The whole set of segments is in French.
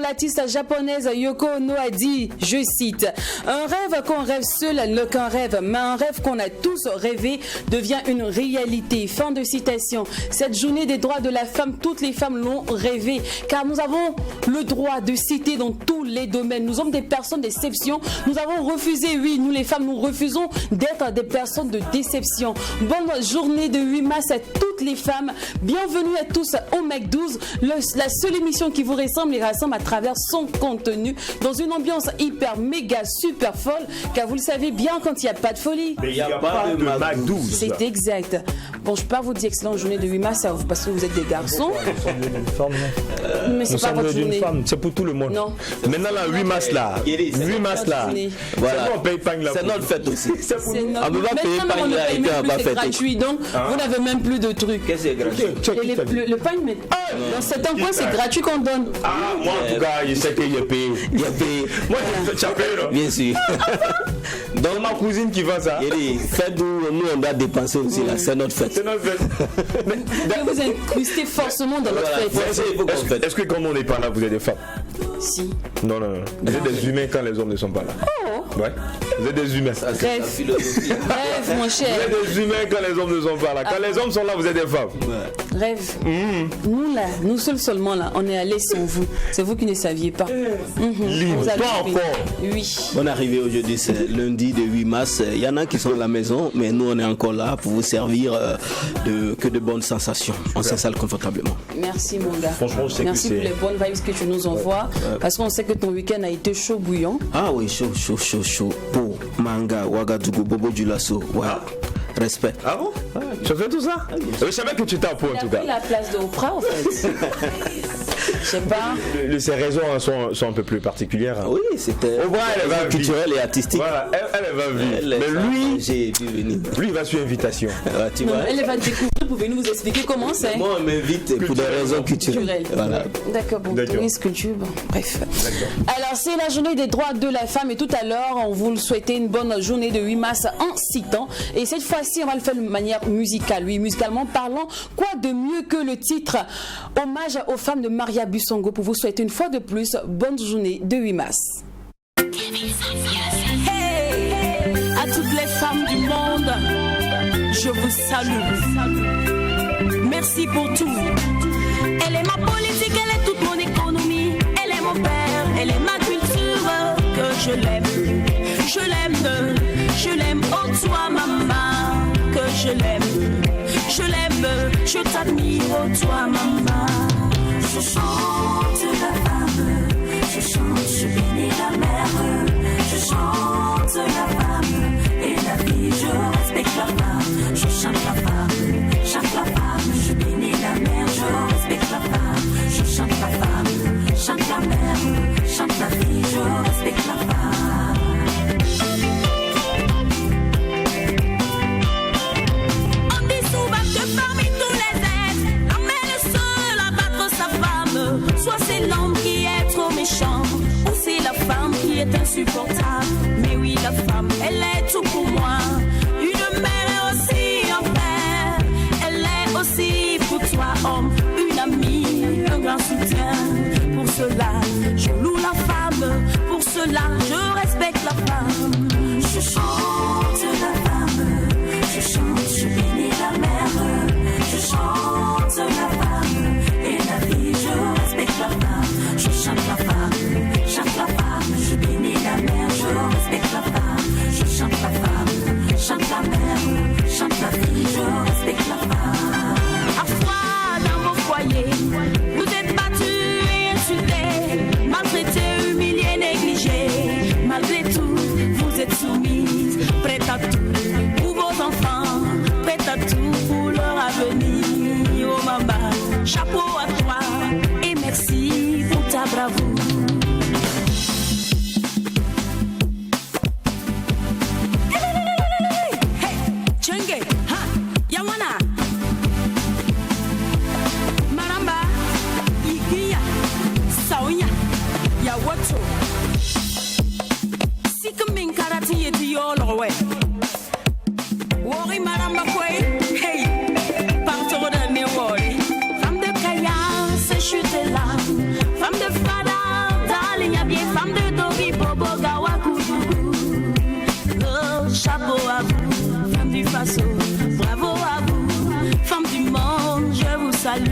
L'artiste japonaise Yoko Ono a dit, je cite, « Un rêve qu'on rêve seul n'est qu'un rêve, mais un rêve qu'on a tous rêvé devient une réalité. » Fin de citation. Cette journée des droits de la femme, toutes les femmes l'ont rêvé, car nous avons le droit de citer dans tous les domaines. Nous sommes des personnes d'exception. Nous avons refusé, oui, nous les femmes, nous refusons d'être des personnes de déception. Bonne journée de 8 mars à toutes les femmes. Bienvenue à tous au Mac 12, la seule émission qui vous rassemble et rassemble à travers son contenu dans une ambiance hyper méga super folle, car vous le savez bien, quand il n'y a pas de folie, mais il n'y a pas de Mac 12. C'est exact. Bon, je ne peux pas vous dire excellente journée de 8 mars parce que vous êtes des garçons. Mais c'est pas votre journée. C'est pour tout le monde. Non. Maintenant là, 8 mars là, 8 mars là, voilà. C'est notre fête aussi. On ne peut pas payer pain là et puis on va c'est gratuit, donc vous n'avez même plus de trucs. Qu'est-ce que c'est gratuit? Le pain, mais dans certains coins, c'est gratuit qu'on donne. Ah, moi en tout cas, je sais qu'il y a payé. Il y a payé. Moi, tu as payé, non? Bien sûr. Donc ma cousine qui vend ça. Faites nous on doit dépenser aussi là, c'est notre fête. C'est notre fête. Vous vous incrustez forcément dans notre fête. Est-ce que quand on n'est pas là, vous êtes des femmes? Si. Non. Vous êtes des humains quand les hommes ne sont pas là. Oh. Ouais. Vous êtes des humains. Bref, mon cher. Vous êtes des humains quand les hommes ne sont pas là. Quand les hommes sont là, vous êtes des femmes. Rêve. Nous là, nous seulement là, on est allés sans vous. C'est vous qui ne saviez pas. Libre. Pas encore. Oui. Bonne arrivée aujourd'hui, c'est lundi de 8 mars. Il y en a qui sont à la maison, mais nous on est encore là pour vous servir que de bonnes sensations. On s'installe confortablement. Merci mon gars. Franchement, merci pour les bonnes vibes que tu nous envoies. Parce qu'on sait que ton week-end a été chaud bouillant. Ah oui, chaud. Pour Manga, Ouagadougou, Bobo du Lasso. Ouais. Respect. Ah bon? Tu fais tout ça? Je savais que tu étais à Pau en tout cas. Il a pris la place de Oprah en fait. Je sais pas. Ces raisons sont un peu plus particulières. Oui, c'était culturel et artistique. Voilà, elle va vivre. Mais lui, il va sur invitation. Tu vois. Elle va découvrir pour venir vous expliquer comment c'est. Moi, on m'invite pour des raisons culturelles. Voilà. D'accord, bon, culture, bon, bref. Alors, c'est la journée des droits de la femme et tout à l'heure, on vous souhaitait une bonne journée de 8 mars en citant. Et cette fois-ci, on va le faire de manière musicale. Oui, musicalement parlant, quoi de mieux que le titre Hommage aux femmes de Maria Bussongo pour vous souhaiter une fois de plus bonne journée de 8 mars. Hey, à toutes les femmes du monde, je vous salue. Merci pour tout. Elle est ma politique, elle est toute mon économie. Elle est mon père, elle est ma culture. Que je l'aime, oh toi maman. Que je l'aime, je t'admire, oh toi maman. Je chante la femme, je bénis la mère. Je chante la femme et la vie, je respecte la femme. Je chante la femme, je bénis la mère. Je respecte la femme, je chante la femme, chante la mère, chante la vie, je respecte la femme. Soit c'est l'homme qui est trop méchant, ou c'est la femme qui est insupportable. Mais oui, la femme, elle est tout pour moi. Une mère est aussi un père. Elle est aussi pour toi, homme, une amie, un grand soutien. Pour cela, je loue la femme. Pour cela, je respecte la femme. Je chante la femme. Je chante, je bénis la mère. Je chante la femme et la vie, je respecte la femme. Je chante la femme, je bénis la mère. Je respecte la femme, je chante la femme, chante la mère, chante la vie, je respecte la femme. À froid dans vos foyers, vous êtes battus et insultés, maltraités, humiliés, négligés. Malgré tout, vous êtes soumises, prêtes Bravo à vous, femmes du monde, je vous salue.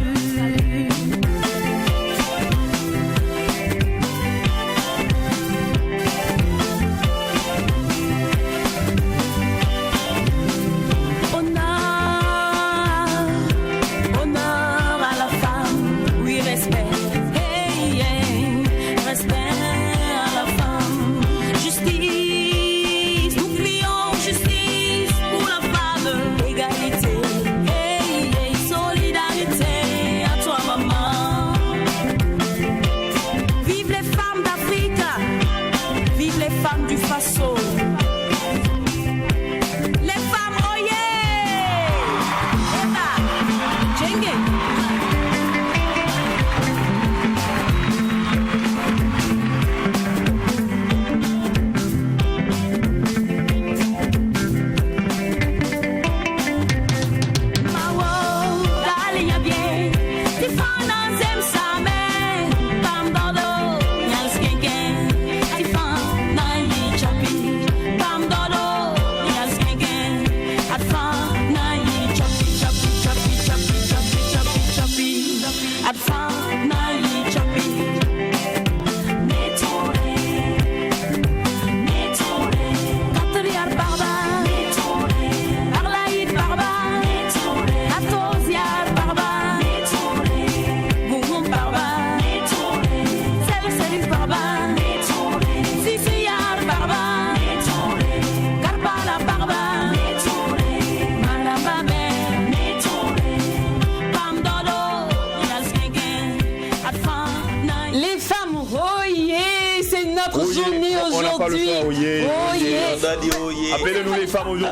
Appelez-nous les femmes aujourd'hui.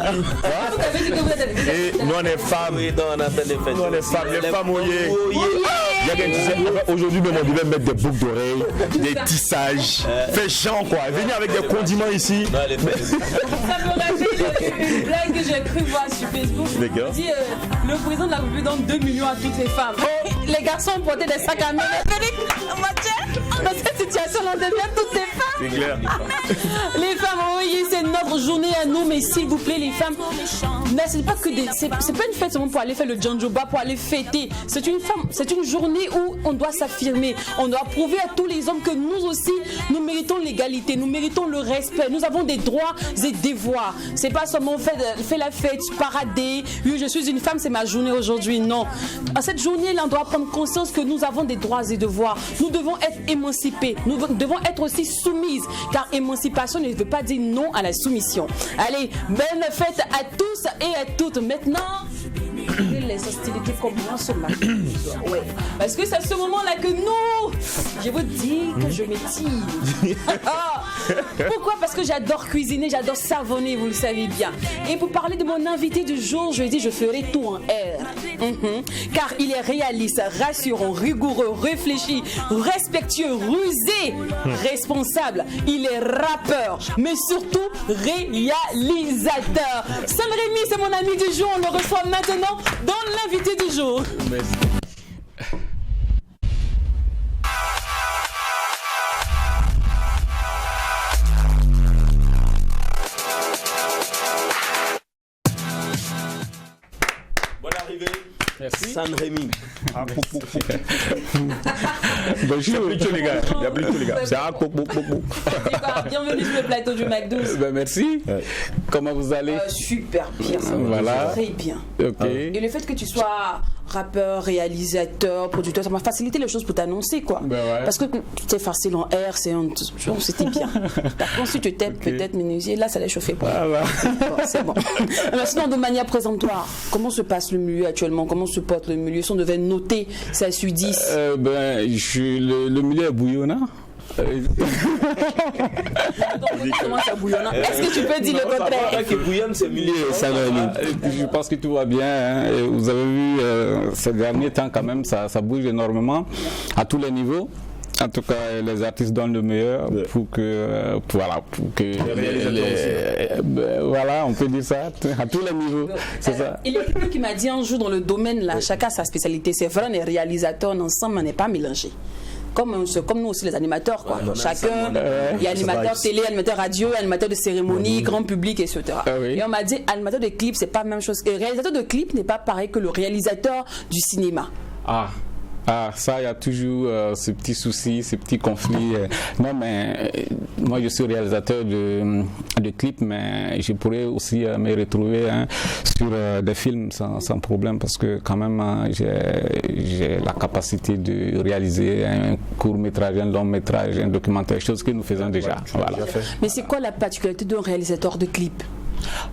Et nous on est femmes. Nous on est femmes. Les femmes aujourd'hui même on devait mettre des boucles d'oreilles, des tissages, fait chant quoi. Venez avec des condiments ici. Ça me rappelle une blague que j'ai cru voir sur Facebook. Il dit le président de la République donne 2 millions à toutes les femmes. Les garçons ont porté des sacs à main. Dans cette situation, on devient toutes les femmes. C'est clair. Les femmes, oui, c'est notre journée à nous, mais s'il vous plaît, les femmes, mais c'est pas que c'est pas une fête seulement pour aller faire le djanjoba, pour aller fêter. C'est une journée où on doit s'affirmer. On doit prouver à tous les hommes que nous aussi, nous méritons l'égalité, nous méritons le respect. Nous avons des droits et devoirs. C'est pas seulement faire la fête, parader. Oui, je suis une femme, c'est ma journée aujourd'hui. Non. À cette journée-là, on doit prendre conscience que nous avons des droits et devoirs. Nous devons être émancipés. Nous devons être aussi soumises. Car émancipation ne veut pas dire non à la soumission. Allez, bonne fête à tous et à toutes. Maintenant, les hostilités commencent au matin. Ouais. Parce que c'est à ce moment-là que nous, je vous dis que je m'étire. Pourquoi? Parce que j'adore cuisiner, j'adore savonner, vous le savez bien. Et pour parler de mon invité du jour, je dis je ferai tout en R. Car il est réaliste, rassurant, rigoureux, réfléchi, respectueux, rusé, responsable. Il est rappeur, mais surtout réalisateur. Sam Rémy, c'est mon ami du jour. On le reçoit maintenant dans l'invité du jour. Merci. Bonne arrivée. Merci. Sam Rémy. Bonjour. Il y a plus de tout, les gars. C'est un Bienvenue sur le plateau du McDo. Merci. Comment vous allez? Super bien. Voilà. Très bien. Ok. Et le fait que tu sois rappeur, réalisateur, producteur, ça m'a facilité les choses pour t'annoncer quoi. Parce que c'est facile en R, c'était bien. Par contre, si tu t'aides peut-être menuisier, là ça allait chauffer. Bon, c'est bon. Alors, sinon, de manière présentoire, comment se passe le milieu actuellement? Comment se porte le milieu? Si on devait noter ça sur 10. Le milieu est bouillonnant. Comment ça bouillonne? Est-ce que tu peux dire le contraire? Qui bouillonne, c'est milieu. Je pense que tout va bien. Hein. Vous avez vu ces derniers temps quand même, ça bouge énormément à tous les niveaux. En tout cas, les artistes donnent le meilleur pour que voilà, on peut dire ça à tous les niveaux. C'est ça. Il y a quelqu'un qui m'a dit un jour dans le domaine là, chacun a sa spécialité. C'est vrai, les réalisateurs ensemble, on n'est pas mélangés. Comme nous aussi les animateurs quoi. Chacun, il y a animateur télé, animateur radio, animateur de cérémonie, grand public, etc. Et on m'a dit animateur de clip c'est pas la même chose. Le réalisateur de clip n'est pas pareil que le réalisateur du cinéma. Ça, il y a toujours ces petits soucis, ces petits conflits. Non, mais moi, je suis réalisateur de clips, mais je pourrais aussi me retrouver sur des films sans problème, parce que quand même, j'ai la capacité de réaliser un court-métrage, un long-métrage, un documentaire, chose que nous faisons déjà. Voilà. Mais c'est quoi la particularité d'un réalisateur de clip?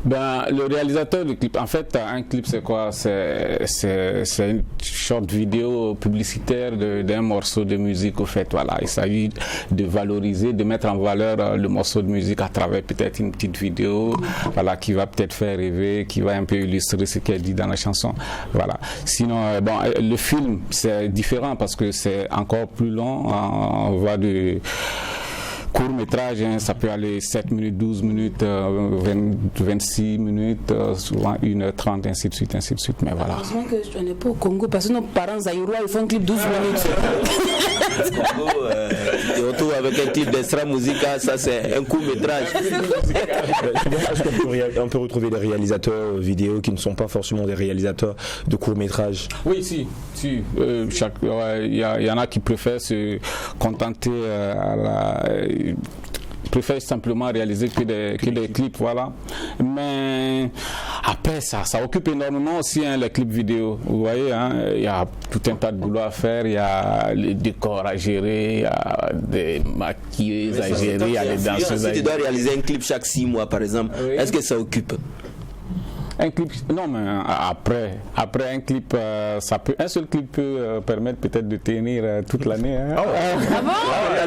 Le réalisateur du clip, en fait, un clip c'est quoi? C'est une short vidéo publicitaire d'un morceau de musique. Au fait, voilà, il s'agit de valoriser, de mettre en valeur le morceau de musique à travers peut-être une petite vidéo, voilà, qui va peut-être faire rêver, qui va un peu illustrer ce qui est dit dans la chanson. Voilà. Sinon, le film c'est différent parce que c'est encore plus long. On voit de court-métrage, ça peut aller 7 minutes, 12 minutes, 26 minutes, souvent 1h30, ainsi de suite, mais voilà. Heureusement que je n'ai pas au Congo, parce que nos parents zaïrois, ils font un clip 12 minutes. Au Congo, tu retrouves avec un clip d'extra musica, ça c'est un court-métrage. Est-ce qu'on peut retrouver des réalisateurs vidéo qui ne sont pas forcément des réalisateurs de court-métrage? Oui, si. Il y en a qui préfèrent se contenter préfèrent simplement réaliser que des clips, voilà. Mais après ça occupe énormément aussi les clips vidéo. Vous voyez, il y a tout un tas de boulot à faire, il y a les décors à gérer, il y a des maquilleuses à gérer, il y a des danseuses à gérer. Si tu dois réaliser un clip chaque 6 mois par exemple, est-ce que ça occupe? Un clip, non, mais après un clip, un seul clip peut permettre peut-être de tenir toute l'année. Ah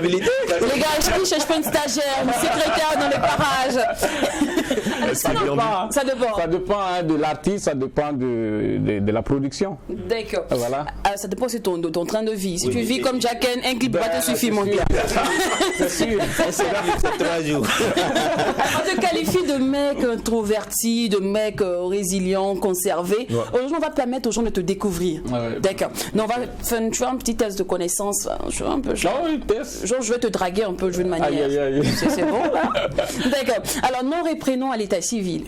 bon? Les gars, je cherche pas une stagiaire, une secrétaire dans les parages. Ça dépend. Ça dépend de l'artiste, ça dépend de la production. D'accord. Voilà. Ça dépend aussi de ton train de vie. Si tu vis comme Jacken, un clip va te suffire, mon gars. C'est sûr. C'est 3 jours. On te qualifie de mec introverti, de mec résilient, conservé. Aujourd'hui, on va permettre aux gens de te découvrir. D'accord. Donc, on va faire un petit test de connaissance. Je vais te draguer un peu, je veux de manière. C'est bon, là? D'accord. Alors, nom et prénom à l'état civil.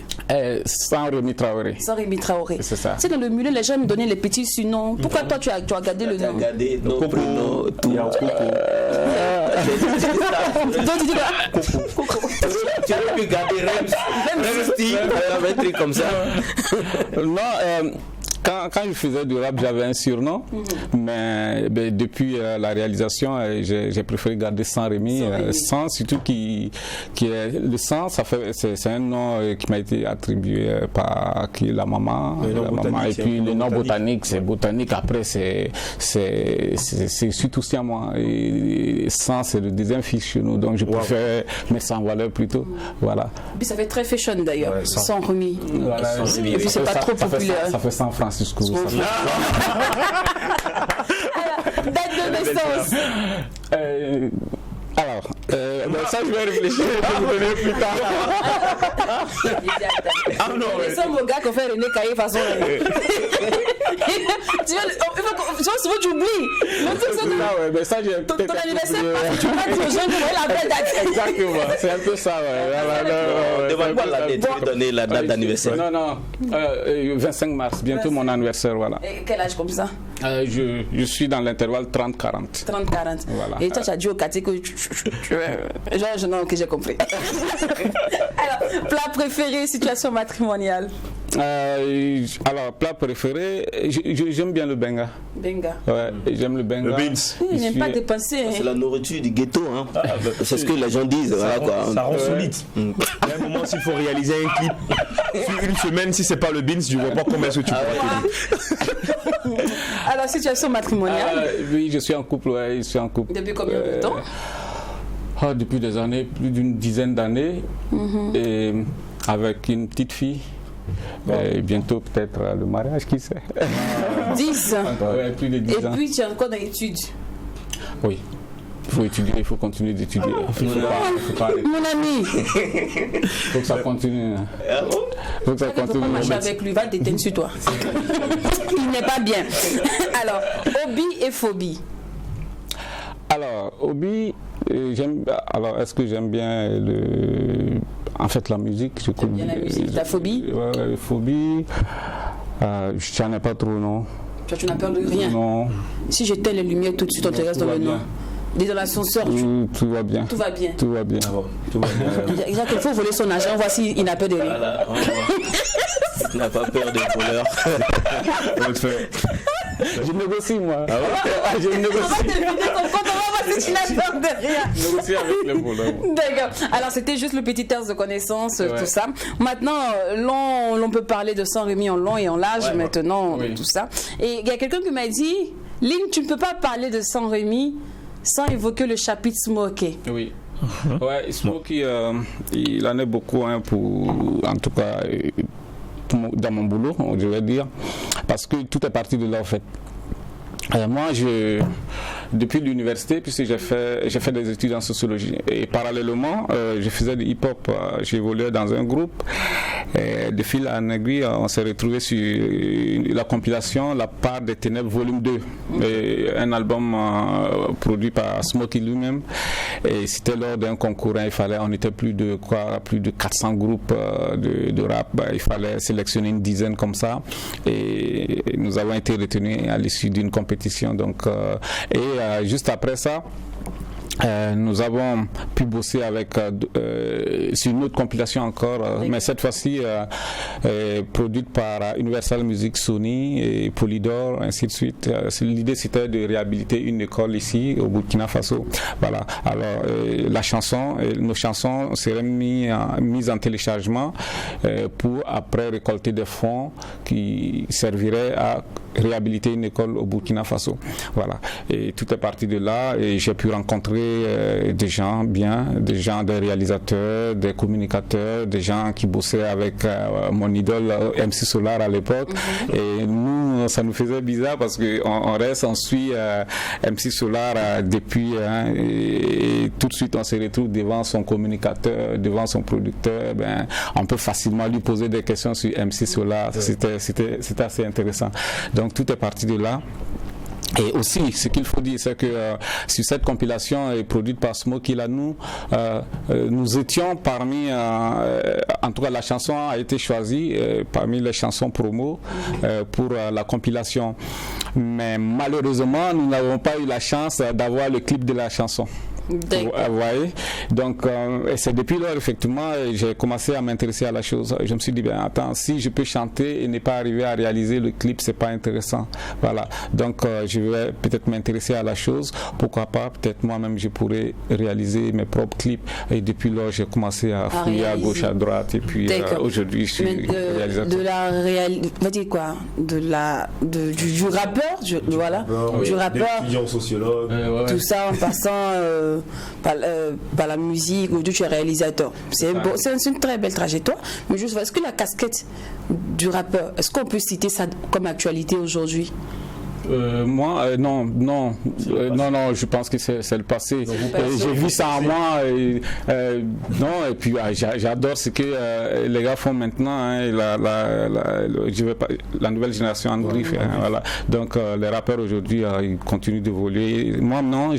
Sans Rémi Traoré. Sans Rémi Traoré. C'est ça. C'est dans le milieu, les gens me donnaient les petits surnoms. Pourquoi toi, tu as gardé le nom? Regardez, nom, prénom, tout. Donc, tu dis quoi? Tu aurais pu garder Rems Steve, un truc comme ça. Non, quand je faisais du rap, j'avais un surnom, mais depuis la réalisation, j'ai préféré garder Sans Rémi. Sans, surtout qui est le Sans, c'est un nom qui m'a été attribué par la maman, et puis le nom botanique, c'est botanique. Après, c'est surtout aussi à moi. Et Sans, c'est le deuxième fils chez nous, donc je préfère mettre ça en valeur plutôt. Voilà. Et puis ça fait très fashion d'ailleurs, Sans Rémi. Voilà. Et puis c'est pas trop populaire. Ça fait San Francisco. Date de naissance. Alors, ça je vais réfléchir, je vais vous donner plus tard. C'est ça mon gars qu'on fait René Caillé façon. Souvent tu oublies. Mais ça j'ai ton anniversaire, tu vas dire aux gens que la vraie date. Exactement, c'est un peu ça. Demande pas l'année, tu peux donner la date d'anniversaire. Non, 25 mars, bientôt mon anniversaire, voilà. Et quel âge comme ça? Je suis dans l'intervalle 30-40. 30-40. Voilà. Et toi tu as dit au quartier que non, que j'ai compris. Alors, plat préféré, situation matrimoniale. Alors, plat préféré, j'aime bien le benga. Benga. Ouais, j'aime le benga. Le beans. Il n'aime pas dépenser. C'est la nourriture du ghetto, c'est ce que les gens disent. Voilà, quoi. Ça rend solide. Il y a un moment, s'il faut réaliser un clip, sur une semaine, si c'est pas le beans, je vois pas combien est-ce que tu peux. Alors, situation matrimoniale. Oui, je suis en couple, je suis en couple. Depuis combien de temps? Depuis des années, plus d'une dizaine d'années, et avec une petite fille. Et bientôt peut-être le mariage, qui sait? 10 ans. Ouais, plus de 10 ans. Et puis tu es encore dans l'étude. Oui. Il faut étudier, il faut continuer d'étudier. Faut pas arrêter. Mon ami. Il faut que ça continue. Il faut que ça continue. Pas marcher avec lui, va t'éteindre sur toi. Il n'est pas bien. Alors, hobby et phobie. Alors, hobby, alors est-ce que j'aime bien en fait la musique? J'aime bien la musique. La phobie? Phobie, je n'en ai pas trop, non. Tu n'as peur de rien? Non. Si j'éteins les lumières tout de suite, on te reste dans le noir. Dans l'ascenseur, tout va bien. Tout va bien. Tout va bien. Tout va bien. Il faut voler son argent, voir s'il n'a peur de rien. Voilà, il n'a pas peur des voleurs. Je négocie, moi. Ah ouais? Je négocie. On va te vider ton compte, on va voir si tu n'as peur de rien. Je négocie avec les voleurs. D'accord. Alors, c'était juste le petit test de connaissance, tout ça. Maintenant, l'on peut parler de Saint-Rémy en long et en large, maintenant, tout ça. Et il y a quelqu'un qui m'a dit, Lynn, tu ne peux pas parler de Saint-Rémy sans évoquer le chapitre Smokey. Oui. Ouais, Smokey, il en est beaucoup, en tout cas, dans mon boulot, je vais dire, parce que tout est parti de là, en fait. Moi, depuis l'université, puisque j'ai fait des études en sociologie, et parallèlement, je faisais du hip-hop, j'évoluais dans un groupe, et de fil en aiguille, on s'est retrouvé sur la compilation La Part des Ténèbres, volume 2, et un album produit par Smokey lui-même, et c'était lors d'un concours, on était plus de 400 groupes de rap, il fallait sélectionner une dizaine comme ça, et nous avons été retenus à l'issue d'une compétition. Donc, juste après ça, nous avons pu bosser avec sur une autre compilation encore, mais cette fois-ci produite par Universal Music, Sony et Polydor, ainsi de suite. L'idée c'était de réhabiliter une école ici au Burkina Faso. Voilà. Alors nos chansons seraient mises en téléchargement pour après récolter des fonds qui serviraient à réhabiliter une école au Burkina Faso. Voilà. Et tout est parti de là et j'ai pu rencontrer des gens bien, des réalisateurs, des communicateurs, des gens qui bossaient avec mon idole MC Solar à l'époque. Et nous, ça nous faisait bizarre parce on suit MC Solar depuis et tout de suite on se retrouve devant son communicateur, devant son producteur. On peut facilement lui poser des questions sur MC Solar. C'était assez intéressant. Donc tout est parti de là. Et aussi, ce qu'il faut dire, c'est que sur cette compilation produite par Smokey, là, nous étions parmi, en tout cas la chanson a été choisie parmi les chansons promo pour la compilation. Mais malheureusement, nous n'avons pas eu la chance d'avoir le clip de la chanson. Vous voyez, donc c'est depuis lors effectivement j'ai commencé à m'intéresser à la chose. Je me suis dit attends, si je peux chanter et ne pas arriver à réaliser le clip, c'est pas intéressant. Voilà, donc je vais peut-être m'intéresser à la chose. Pourquoi pas, peut-être moi-même je pourrais réaliser mes propres clips. Et depuis lors j'ai commencé à fouiller à gauche, à droite et puis aujourd'hui je suis réalisateur. Du rappeur, du rappeur, sociologue, tout ça en passant par la musique, aujourd'hui tu es réalisateur. C'est une très belle trajectoire. Mais juste, est-ce que la casquette du rappeur, est-ce qu'on peut citer ça comme actualité aujourd'hui? Moi, non, je pense que c'est le passé. J'ai vu ça en moi. Et puis j'adore ce que les gars font maintenant. La nouvelle génération en griffe. Voilà. Donc les rappeurs aujourd'hui, ils continuent d'évoluer. Moi, non,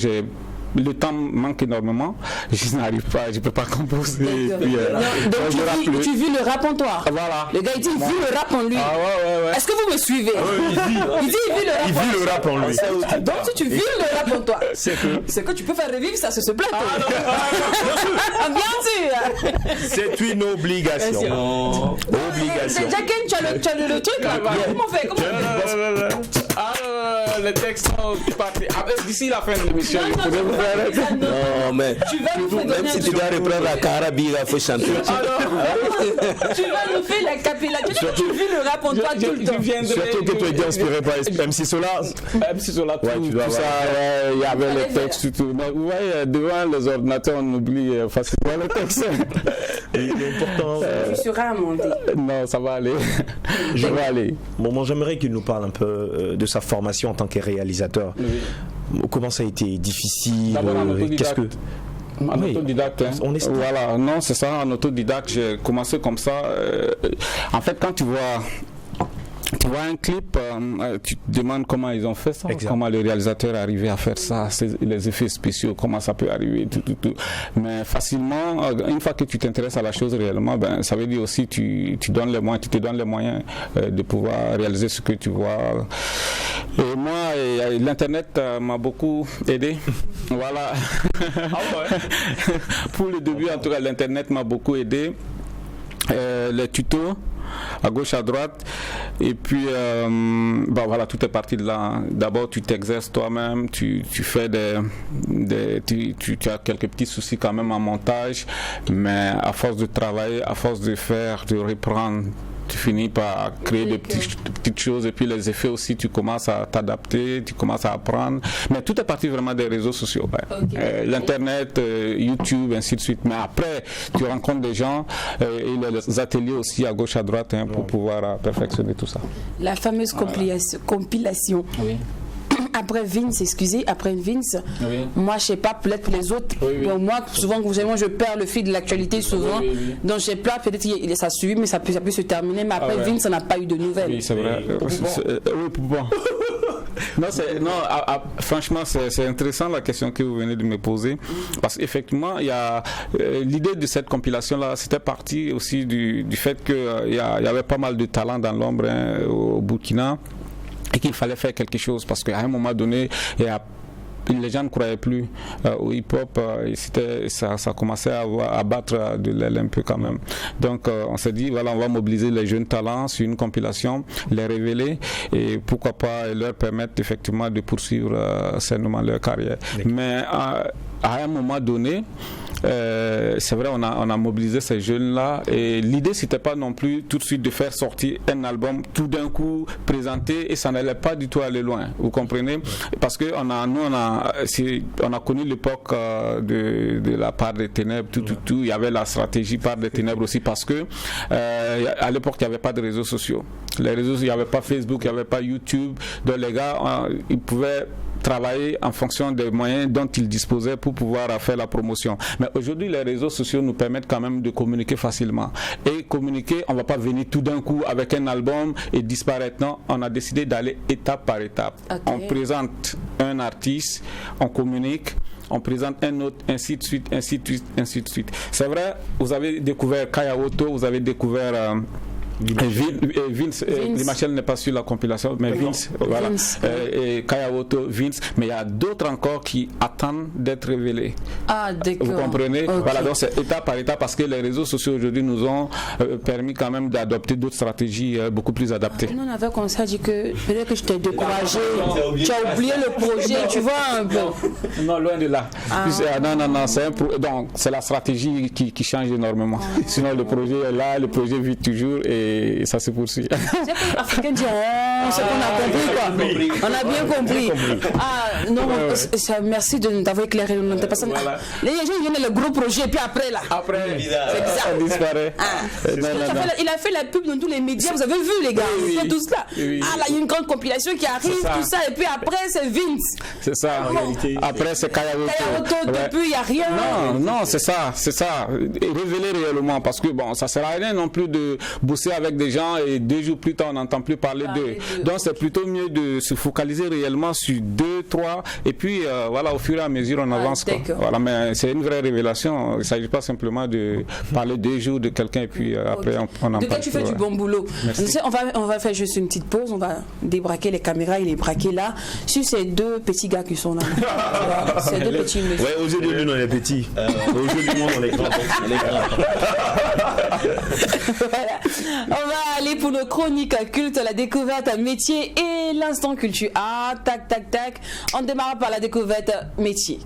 le temps manque énormément, je n'arrive pas, je peux pas composer. Puis, donc tu vis le rap en toi. Voilà. Le gars il dit il vit le rap en lui. Ouais. Est-ce que vous me suivez? Il dit il vit le rap en lui. Donc si tu vis le rap en toi, c'est que tu peux faire revivre ça sur ce plateau. Bien sûr. C'est une obligation. C'est Jacqueline, tu as le truc là. Comment on fait? Les textes sont partis. D'ici la fin de l'émission, non, mais même si tu dois reprendre la Carabiga, il faut chanter. Tu vas nous faire la capilla. Tu vis le rap en toi tout le temps. Surtout que tu es inspiré par MC Solar. MC Solar, tout ça, il y avait les textes, tout. Mais devant les ordinateurs, on oublie facilement les textes. Il est important. à monter. Non, ça va aller. Je vais aller. Bon, j'aimerais qu'il nous parle un peu de sa formation en tant que réalisateur. Oui. Comment ça a été difficile? Qu'est-ce que... En autodidacte, hein. Voilà, non, c'est ça, en autodidacte, j'ai commencé comme ça. En fait, quand tu vois un clip, tu te demandes comment ils ont fait ça, comment le réalisateur est arrivé à faire ça, les effets spéciaux, comment ça peut arriver, tout. Mais facilement, une fois que tu t'intéresses à la chose réellement, ça veut dire aussi tu te donnes les moyens de pouvoir réaliser ce que tu vois. Et moi, l'internet m'a beaucoup aidé. Voilà. Pour le début, en tout cas, l'internet m'a beaucoup aidé. Les tutos à gauche, à droite, et puis voilà, tout est parti de là. D'abord, tu t'exerces toi-même, tu fais tu as quelques petits soucis quand même en montage, mais à force de travailler, à force de faire, de reprendre, tu finis par créer des petites choses, et puis les effets aussi, tu commences à t'adapter, tu commences à apprendre. Mais tout est parti vraiment des réseaux sociaux. L'internet, YouTube, ainsi de suite. Mais après, tu rencontres des gens et les ateliers aussi à gauche, à droite, pour pouvoir perfectionner tout ça. La fameuse compilation. Oui. Après Vince, moi je sais pas, peut-être pour les autres, pour moi souvent je perds le fil de l'actualité souvent, donc j'ai peur, peut-être ça a suivi, mais ça peut se terminer, mais après Vince, ça n'a pas eu de nouvelles. Oui, c'est vrai. Bon. Franchement, c'est intéressant la question que vous venez de me poser, parce qu'effectivement, il y a l'idée de cette compilation-là, c'était parti aussi du fait qu'il y avait pas mal de talents dans l'ombre au Burkina, et qu'il fallait faire quelque chose, parce qu'à un moment donné, les gens ne croyaient plus au hip-hop, ça commençait à battre de l'aile un peu quand même. Donc on s'est dit, voilà, on va mobiliser les jeunes talents sur une compilation, les révéler, et pourquoi pas leur permettre effectivement de poursuivre sainement leur carrière. Mais à un moment donné, c'est vrai, on a mobilisé ces jeunes-là, et l'idée c'était pas non plus tout de suite de faire sortir un album tout d'un coup présenté, et ça n'allait pas du tout aller loin, vous comprenez, parce que on a connu l'époque de la part des ténèbres, tout, il y avait la stratégie part des ténèbres aussi, parce que à l'époque il n'y avait pas de réseaux sociaux, il n'y avait pas Facebook, il n'y avait pas YouTube, donc les gars ils pouvaient travailler en fonction des moyens dont ils disposaient pour pouvoir faire la promotion. Mais aujourd'hui, les réseaux sociaux nous permettent quand même de communiquer facilement. Et communiquer, on ne va pas venir tout d'un coup avec un album et disparaître. Non, on a décidé d'aller étape par étape. Okay. On présente un artiste, on communique, on présente un autre, ainsi de suite. C'est vrai, vous avez découvert Kaya Otto, vous avez découvert... Vince. L'imachel n'est pas sur la compilation, mais Vince, voilà. Et Kaya Otto, Vince, mais il y a d'autres encore qui attendent d'être révélés. Ah, d'accord. Vous comprenez? Okay. Voilà, donc c'est étape par étape, parce que les réseaux sociaux aujourd'hui nous ont permis quand même d'adopter d'autres stratégies beaucoup plus adaptées. Nous, on avait comme ça dit que peut-être que je t'ai découragé, tu as oublié le projet, tu vois un peu. Non, loin de là. Non, donc c'est la stratégie qui change énormément. Sinon, le projet est là, le projet vit toujours, et ça se poursuit. C'est que les Africains disent c'est qu'on a compris, quoi. On a bien compris. Ah non, merci d'avoir éclairé notre personne. Voilà. Les gens viennent le gros projet, et puis après là. Après, ça disparaît. Il a fait la pub dans tous les médias, vous avez vu les gars, c'est tout cela. Ah là, il y a une grande compilation qui arrive, tout ça, et puis après c'est Vince. C'est ça. Après c'est Kaya Otto. Depuis il n'y a rien. Non, c'est ça. Révéler réellement, parce que bon, ça sert à rien non plus de bosser avec des gens et 2 jours plus tard on n'entend plus parler d'eux. Donc c'est plutôt mieux de se focaliser réellement sur 2, 3, et puis voilà, au fur et à mesure on avance. Voilà, mais c'est une vraie révélation. Il ne s'agit pas simplement de parler 2 jours de quelqu'un et puis après on en parle. De toi tu fais du bon boulot. On va faire juste une petite pause, on va débraquer les caméras et les braquer là sur ces 2 petits gars qui sont là. Ces 2 petits messieurs. Ouais, aujourd'hui nous on est petits. Aujourd'hui nous on est grands. Voilà. On va aller pour nos chroniques cultes, la découverte métier et l'instant culture. Ah, tac. On démarre par la découverte métier.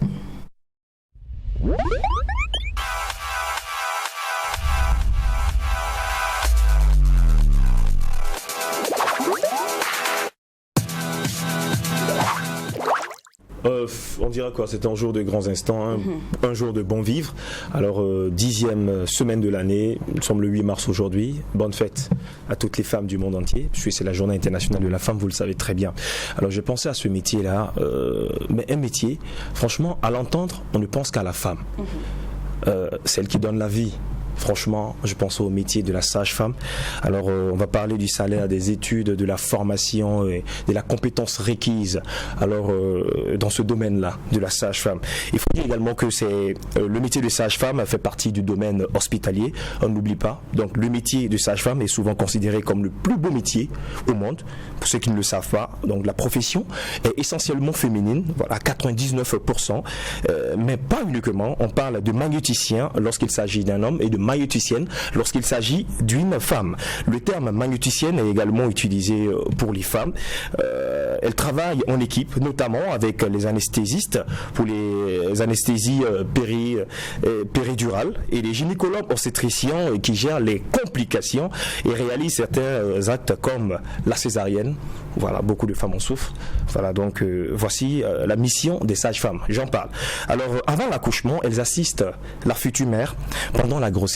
On dirait quoi? C'était un jour de grands instants, hein, un jour de bon vivre. Alors, 10e semaine de l'année, nous sommes le 8 mars aujourd'hui. Bonne fête à toutes les femmes du monde entier, puisque c'est la journée internationale de la femme, vous le savez très bien. Alors, j'ai pensé à ce métier-là, mais un métier, franchement, à l'entendre, on ne pense qu'à la femme. Celle qui donne la vie. Franchement, je pense au métier de la sage-femme. Alors, on va parler du salaire, des études, de la formation et de la compétence requise. Alors, dans ce domaine-là, de la sage-femme. Il faut dire également que le métier de sage-femme fait partie du domaine hospitalier. On n'oublie pas. Donc, le métier de sage-femme est souvent considéré comme le plus beau métier au monde. Pour ceux qui ne le savent pas, donc la profession est essentiellement féminine, voilà, 99%, mais pas uniquement. On parle de magnéticien lorsqu'il s'agit d'un homme et de magnéticienne lorsqu'il s'agit d'une femme. Le terme magnéticienne est également utilisé pour les femmes. Elles travaillent en équipe, notamment avec les anesthésistes pour les anesthésies péridurales et les gynécologues obstétriciens qui gèrent les complications et réalisent certains actes comme la césarienne. Voilà, beaucoup de femmes en souffrent. Voilà, donc voici la mission des sages-femmes. J'en parle. Alors, avant l'accouchement, elles assistent la future mère pendant la grossesse.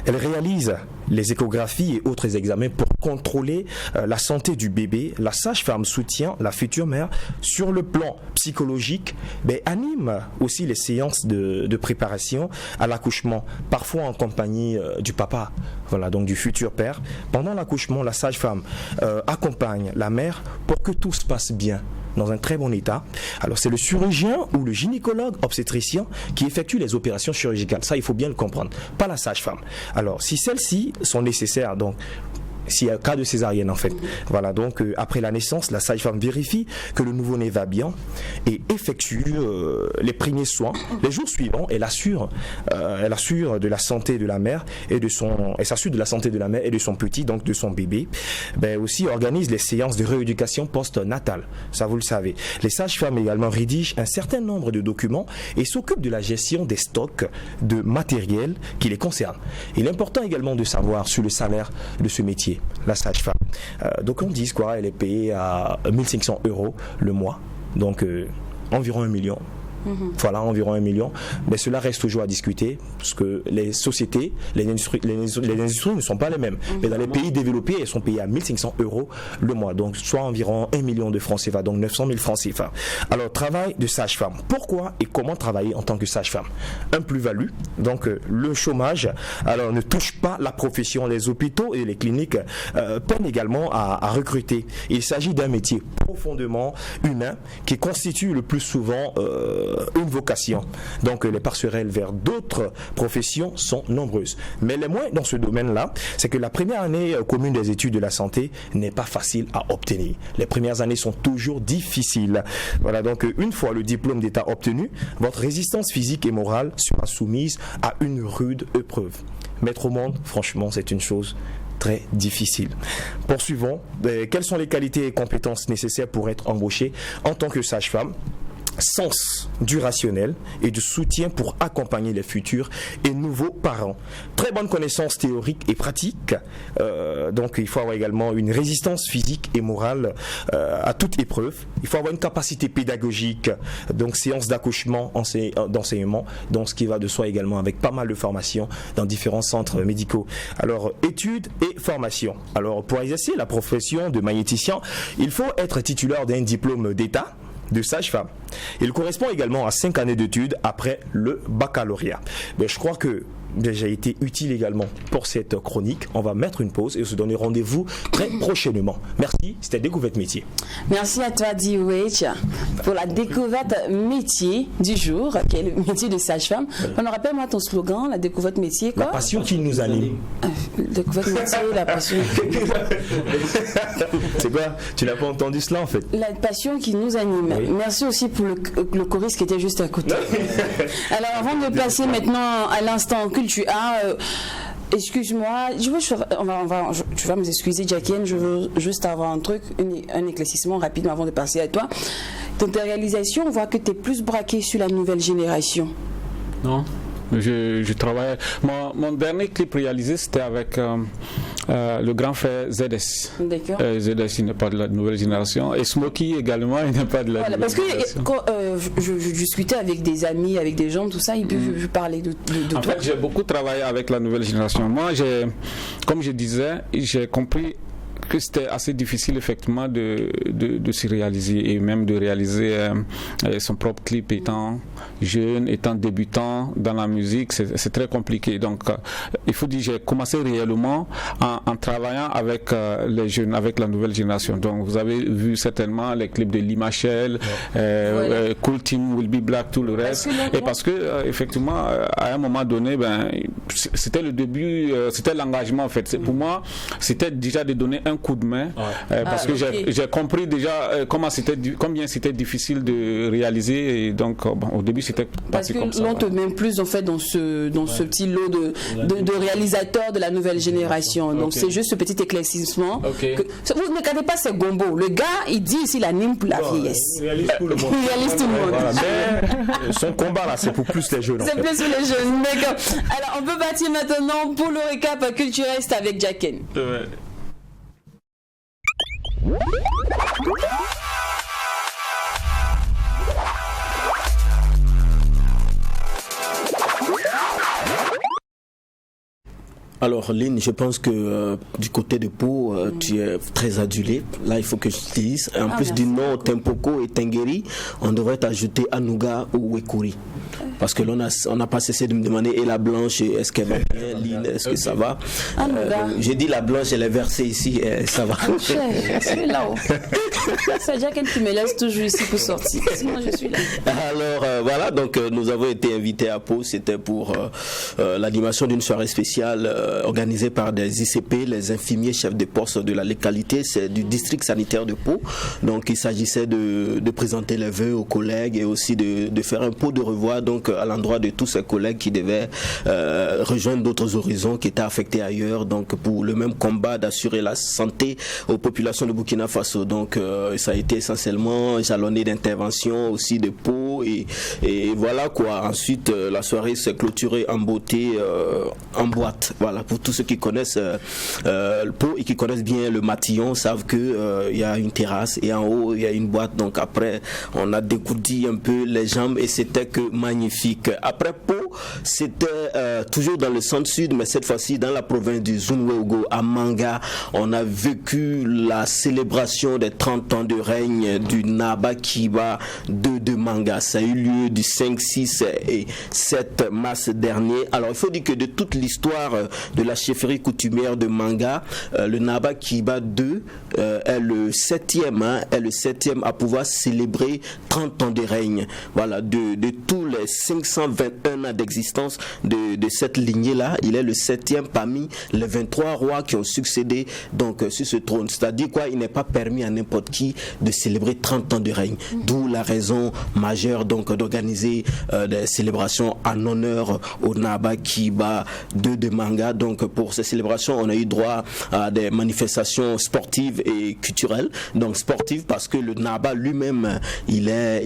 Elle réalise les échographies et autres examens pour contrôler la santé du bébé. La sage-femme soutient la future mère sur le plan psychologique, mais anime aussi les séances de préparation à l'accouchement, parfois en compagnie du papa, voilà, donc du futur père. Pendant l'accouchement, la sage-femme accompagne la mère pour que tout se passe bien, dans un très bon état. Alors c'est le chirurgien ou le gynécologue obstétricien qui effectue les opérations chirurgicales. Ça, il faut bien le comprendre, pas la sage-femme. Alors si celles-ci sont nécessaires, donc s'il y a un cas de césarienne en fait. Voilà, donc après la naissance, la sage-femme vérifie que le nouveau-né va bien et effectue les premiers soins. Les jours suivants, elle assure de la santé de la mère elle s'assure de la santé de la mère et de son petit, donc de son bébé. Ben aussi organise les séances de rééducation post-natale. Ça vous le savez. Les sages-femmes également rédigent un certain nombre de documents et s'occupent de la gestion des stocks de matériel qui les concernent. Il est important également de savoir sur le salaire de ce métier. La sage-femme. Donc on dit quoi, elle est payée à 1500 € le mois, donc environ 1 million. Voilà, environ 1 million. Mais cela reste toujours à discuter parce que les sociétés, les industries ne sont pas les mêmes. Mais dans les pays développés, elles sont payées à 1500 € le mois. Donc, soit environ 1 million de francs CFA, donc 900 000 francs CFA. Alors, travail de sage-femme. Pourquoi et comment travailler en tant que sage-femme? Un plus-value. Donc, le chômage, alors, ne touche pas la profession. Les hôpitaux et les cliniques peinent également à recruter. Il s'agit d'un métier profondément humain qui constitue le plus souvent une vocation. Donc les passerelles vers d'autres professions sont nombreuses. Mais les moins dans ce domaine-là, c'est que la première année commune des études de la santé n'est pas facile à obtenir. Les premières années sont toujours difficiles. Voilà, donc une fois le diplôme d'État obtenu, votre résistance physique et morale sera soumise à une rude épreuve. Mettre au monde, franchement, c'est une chose très difficile. Poursuivons. Quelles sont les qualités et compétences nécessaires pour être embauché en tant que sage-femme? Sens du rationnel et du soutien pour accompagner les futurs et nouveaux parents. Très bonne connaissance théorique et pratique. Donc il faut avoir également une résistance physique et morale à toute épreuve. Il faut avoir une capacité pédagogique, donc séance d'accouchement, d'enseignement, donc ce qui va de soi également avec pas mal de formations dans différents centres médicaux. Alors études et formation. Alors pour exercer la profession de magnéticien, il faut être titulaire d'un diplôme d'État de sage-femme. Il correspond également à 5 années d'études après le baccalauréat. Mais je crois que j'ai été utile également pour cette chronique. On va mettre une pause et se donner rendez-vous très prochainement. Merci, c'était Découverte Métier. Merci à toi, D-Wage, pour la découverte métier du jour, qui est le métier de sage-femme. On rappelle-moi ton slogan, la découverte métier, quoi? La passion qui nous anime. Découverte métier, la passion. C'est quoi? Tu n'as pas entendu cela en fait? La passion qui nous anime. Oui. Merci aussi pour le choriste qui était juste à côté. Alors, avant de passer maintenant à l'instant culture, excuse-moi, tu vas me excuser, Jacqueline, je veux juste avoir un truc, un éclaircissement rapide avant de passer à toi. Dans tes réalisations, on voit que tu es plus braqué sur la nouvelle génération. Non, je travaille. Mon dernier clip réalisé, c'était avec Le grand frère ZS. D'accord. ZS, il n'est pas de la nouvelle génération. Et Smokey également, il n'est pas de la nouvelle génération. Parce que quand je discutais avec des amis, avec des gens, tout ça, je parlais de en toi. fait, j'ai beaucoup travaillé avec la nouvelle génération. Moi, comme je disais, j'ai compris que c'était assez difficile effectivement de s'y réaliser et même de réaliser son propre clip étant jeune, étant débutant dans la musique, c'est très compliqué. Donc il faut dire, j'ai commencé réellement en travaillant avec les jeunes, avec la nouvelle génération. Donc vous avez vu certainement les clips de Lee Machel, Cool Team, Will Be Black, tout le reste. Et parce que effectivement à un moment donné, c'était le début, c'était l'engagement en fait. Pour moi, c'était déjà de donner un coup de main parce que j'ai compris déjà combien c'était difficile de réaliser et donc au début c'était parce que l'on te met plus en fait dans ce petit lot de réalisateurs de la nouvelle génération. Donc c'est juste ce petit éclaircissement. Vous ne regardez pas ces gombos. Le gars il dit ici il anime pour la vieillesse. Il réalise tout le monde. Il réalise tout le monde. Voilà, mais son combat là c'est pour plus les jeunes. C'est plus pour les jeunes. D'accord. Alors on peut partir maintenant pour le récap culturel avec Jacken. Alors Lynn, je pense que du côté de Pau, tu es très adulé. Là, il faut que je te dise. En plus du nom Tempoko et Tengeri, on devrait t'ajouter Anuga ou Wekuri. Parce que l'on n'a pas cessé de me demander, et la blanche, est-ce qu'elle va bien, Lynn, est-ce que ça va? J'ai dit la blanche, elle est versée ici, ça va. C'est là-haut. C'est Jacken qui me laisse toujours ici pour sortir. Sinon, je suis là. Alors voilà, donc nous avons été invités à Pau. C'était pour l'animation d'une soirée spéciale organisée par des ICP, les infirmiers chefs de poste de la localité, c'est du district sanitaire de Pau. Donc il s'agissait de présenter les vœux aux collègues et aussi de faire un pot de revoir donc à l'endroit de tous ces collègues qui devaient rejoindre d'autres horizons qui étaient affectés ailleurs, donc pour le même combat d'assurer la santé aux populations de Burkina Faso. Donc ça a été essentiellement jalonné d'interventions aussi de Pau et voilà quoi. Ensuite la soirée s'est clôturée en beauté en boîte. Voilà, pour tous ceux qui connaissent Pau et qui connaissent bien le Matillon savent que il y a une terrasse et en haut il y a une boîte. Donc après on a dégourdi un peu les jambes et c'était que magnifique. Après Pau, c'était toujours dans le centre-sud, mais cette fois-ci dans la province du Zunwego, à Manga. On a vécu la célébration des 30 ans de règne du Naba Kiba de Manga. Ça a eu lieu du 5, 6 et 7 mars dernier. Alors il faut dire que de toute l'histoire de la chefferie coutumière de Manga, le Naba Kiba 2 est le 7e à pouvoir célébrer 30 ans de règne. Voilà, de tous les 521 ans d'existence de cette lignée-là, il est le 7e parmi les 23 rois qui ont succédé donc sur ce trône. C'est-à-dire quoi, il n'est pas permis à n'importe qui de célébrer 30 ans de règne. D'où la raison majeure donc d'organiser des célébrations en honneur au Naba Kiba de Manga. Donc pour ces célébrations, on a eu droit à des manifestations sportives et culturelles. Donc sportives parce que le Naba lui-même, il est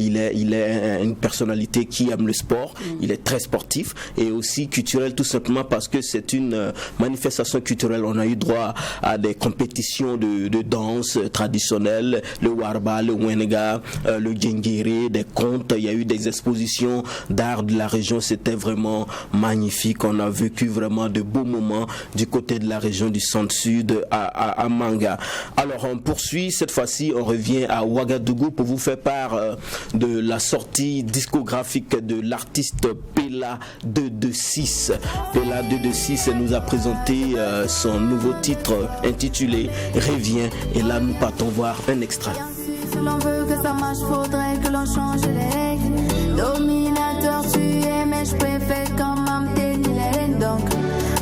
une personnalité qui aime le sport. Il est très sportif et aussi culturel tout simplement parce que c'est une manifestation culturelle. On a eu droit à des compétitions de danse traditionnelle, le Warba, le Wenega, le Djengere, des contes. Il y a eu des expositions d'art de la région. C'était vraiment magnifique. On a vécu vraiment de beaux moments du côté de la région du centre-sud à Manga. Alors on poursuit, cette fois-ci on revient à Ouagadougou pour vous faire part de la sortie discographique de l'artiste Pela 226. Pela 226 nous a présenté son nouveau titre intitulé Reviens, et là nous partons voir un extrait. Si l'on veut que ça marche, faudrait que l'on change les règles. Dominateur tu es, mais je préfère quand même t'étirer. Donc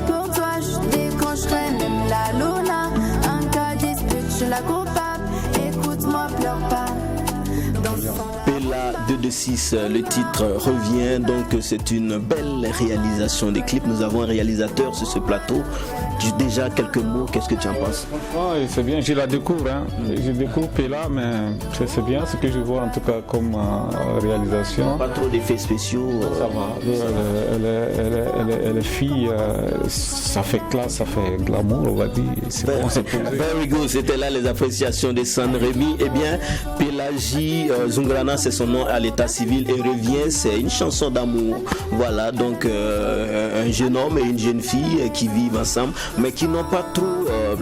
pour toi je déconcherai même la luna. En cas de dispute je la coupable. Écoute-moi, pleure pas. Pela 226 2006, le titre revient, donc c'est une belle réalisation des clips. Nous avons un réalisateur sur ce plateau. Déjà quelques mots, qu'est-ce que tu en penses? C'est bien, je la découvre, je découvre Pella, mais c'est bien ce que je vois en tout cas comme réalisation. Pas trop d'effets spéciaux. Ça va, elle est fille, ça fait classe, ça fait glamour, on va dire. C'est bon, c'est posé. Very good, c'était là les appréciations de San Rémy. Eh bien, Pelagie Zungrana, c'est son nom à l'état civil, et revient, c'est une chanson d'amour. Voilà, donc un jeune homme et une jeune fille qui vivent ensemble, mais qui n'ont pas trop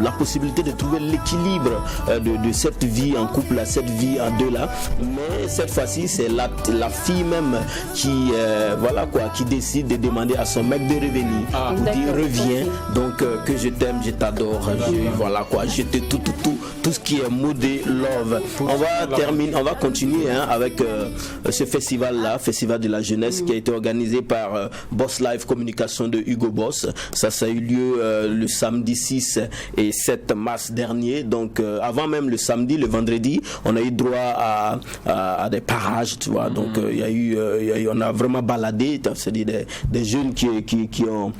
la possibilité de trouver l'équilibre de cette vie en couple, cette vie en deux là. Mais cette fois-ci, c'est la fille même qui qui décide de demander à son mec de revenir, pour dire reviens, donc que je t'aime, je t'adore, je te tout ce qui est modé love. On va continuer avec ce festival là, festival de la jeunesse, qui a été organisé par Boss Live Communication de Hugo Boss. Ça a eu lieu le samedi 6 et 7 mars dernier. Donc avant même le samedi, le vendredi, on a eu droit à des parages, tu vois. Donc on a vraiment baladé, c'est-à-dire des jeunes qui ont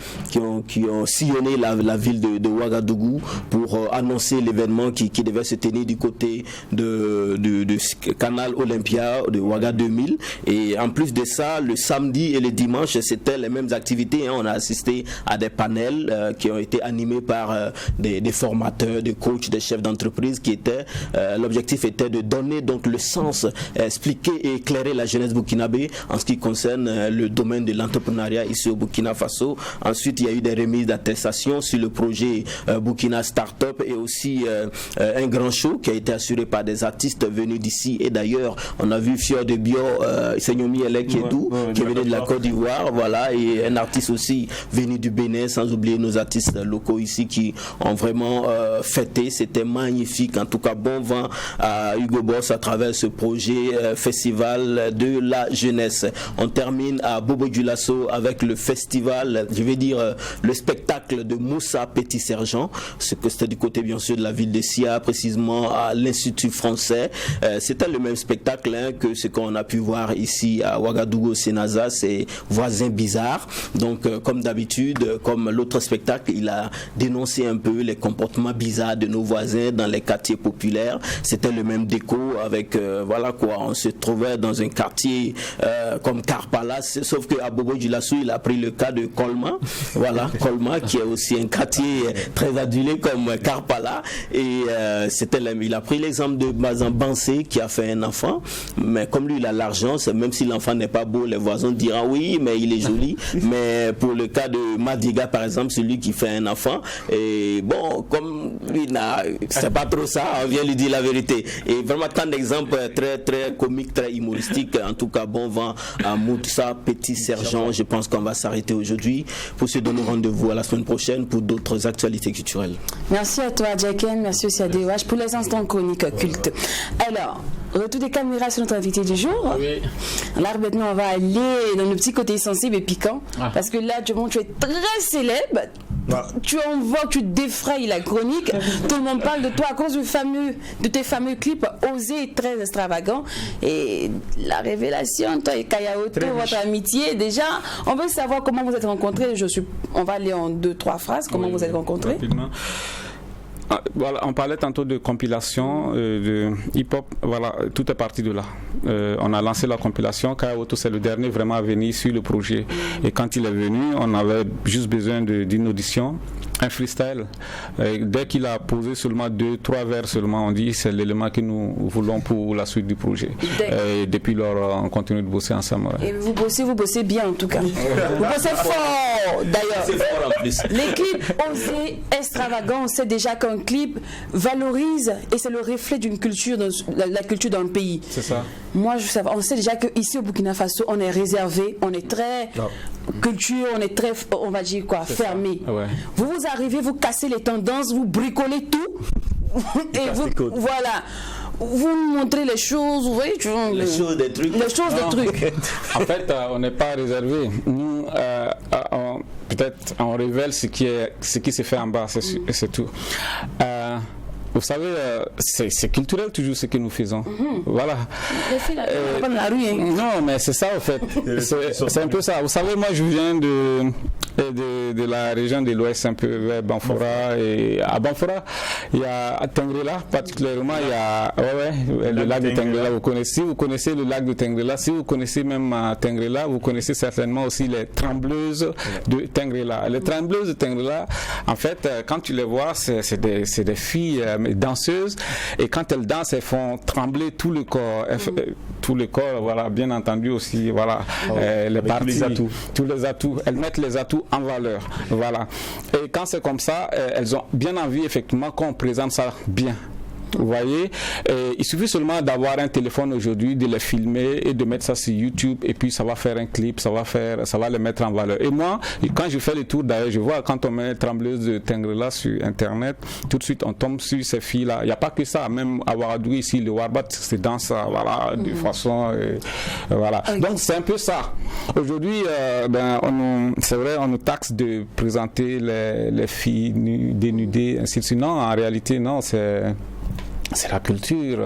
sillonné la ville de Ouagadougou pour annoncer l'événement qui devait se tenir du côté de Canal Olympia de Ouaga 2000. Et en plus de ça, le samedi et le dimanche, c'était les mêmes activités. On a assisté à des panels qui ont été animés par des formateurs, des coachs, des chefs d'entreprise l'objectif était de donner donc le sens, expliquer et éclairer la jeunesse burkinabé en ce qui concerne le domaine de l'entrepreneuriat ici au Burkina Faso. Ensuite, il y a eu des remises d'attestation sur le projet Burkina Startup, et aussi un grand show qui a été assuré par des artistes venus d'ici. Et d'ailleurs, on a vu Fior de Bio, Senyomi Elek qui venait de la Côte d'Ivoire, et un artiste aussi venu du Bénin, sans oublier nos artistes locaux ici qui ont vraiment fêté. C'était magnifique. En tout cas, bon vent à Hugo Boss à travers ce projet festival de la jeunesse. On termine à Bobo Dioulasso avec le festival, le spectacle de Moussa Petit Sergent. C'était du côté bien sûr de la ville de Sia, précisément à l'Institut français. C'était le même spectacle que ce qu'on a pu voir ici à Ouagadougou, Sénaza, c'est Voisins bizarres. Donc comme d'habitude, comme l'autre spectacle, il a dénoncé un peu les comportements bizarres de nos voisins dans les quartiers populaires. C'était le même déco avec on se trouvait dans un quartier comme Karpala, sauf que à Bobo Dioulasso, il a pris le cas de Colma. Colma qui est aussi un quartier très adulé comme Karpala, et il a pris l'exemple de Bazan Bansé qui a fait un enfant, mais comme lui il a l'argent, même si l'enfant n'est pas beau, les voisins diront oui mais il est joli. Mais pour le cas de Madiga par exemple, celui qui fait un enfant, et bon, comme lui c'est pas trop ça, on vient lui dire la vérité. Et vraiment tant d'exemples très très comiques, très humoristiques. En tout cas, bon vent à Moussa Petit Sergent. Je pense qu'on va s'arrêter aujourd'hui pour se donner rendez-vous à la semaine prochaine pour d'autres actualités culturelles. Merci à toi Jacken, merci aussi à DOH pour les instants chroniques cultes. Alors, retour des caméras sur notre invité du jour. Oui. Là maintenant on va aller dans le petit côté sensible et piquant, parce que là tu es très célèbre. Tu envoies, tu défrayes la chronique. Tout le monde parle de toi à cause de tes fameux clips osés, très extravagants. Et la révélation, toi et Kayaoto, votre amitié, déjà, on veut savoir comment vous êtes rencontrés. On va aller en 2-3 phrases. Comment vous êtes rencontrés? Rapidement. On parlait tantôt de compilation, de hip-hop, tout est parti de là. On a lancé la compilation, Kayaoto c'est le dernier vraiment à venir sur le projet. Et quand il est venu, on avait juste besoin d'une audition, un freestyle. Dès qu'il a posé seulement 2-3 vers seulement, on dit c'est l'élément que nous voulons pour la suite du projet. Et depuis lors, on continue de bosser ensemble. Et vous bossez bien en tout cas. Vous bossez fort d'ailleurs. C'est fort en plus. Les clips osés, extravagants, on sait déjà qu'un clip valorise et c'est le reflet d'une culture, la culture dans le pays. C'est ça. Moi, on sait déjà qu'ici au Burkina Faso, on est réservé, on est très culture, on est très, on va dire quoi, fermé. Ouais. Vous arrivez, vous cassez les tendances, vous bricolez tout et vous montrez les choses, vous voyez, les choses des trucs. En fait, on n'est pas réservé. Nous, peut-être on révèle ce qui se fait en bas, c'est tout. vous savez, c'est culturel toujours ce que nous faisons. Voilà. Non, mais c'est ça, en fait. C'est un peu ça. Vous savez, moi, je viens de la région de l'Ouest, un peu vers Banfora. Et à Banfora, il y a à Tengrela, particulièrement, il y a le lac de Tengrela. Vous connaissez le lac de Tengrela. Si vous connaissez même Tengrela, vous connaissez certainement aussi les trembleuses de Tengrela. Les trembleuses de Tengrela, en fait, quand tu les vois, c'est des filles danseuses, et quand elles dansent, elles font trembler tout le corps. Tout le corps, voilà, bien entendu aussi, voilà, les parties, tous les atouts. Elles mettent les atouts en valeur, voilà. Et quand c'est comme ça, elles ont bien envie, effectivement, qu'on présente ça bien. Vous voyez, il suffit seulement d'avoir un téléphone aujourd'hui, de les filmer et de mettre ça sur YouTube, et puis ça va faire un clip, ça va les mettre en valeur. Et moi, quand je fais le tour, d'ailleurs, je vois quand on met Trembleuse de Tengrela sur Internet, tout de suite on tombe sur ces filles-là. Il n'y a pas que ça, même à Ouagadougou ici, le Warbat, c'est dans ça, voilà, de façon, voilà. Donc c'est un peu ça. Aujourd'hui, c'est vrai, on nous taxe de présenter les filles dénudées, ainsi de suite. Non, en réalité, non, c'est la culture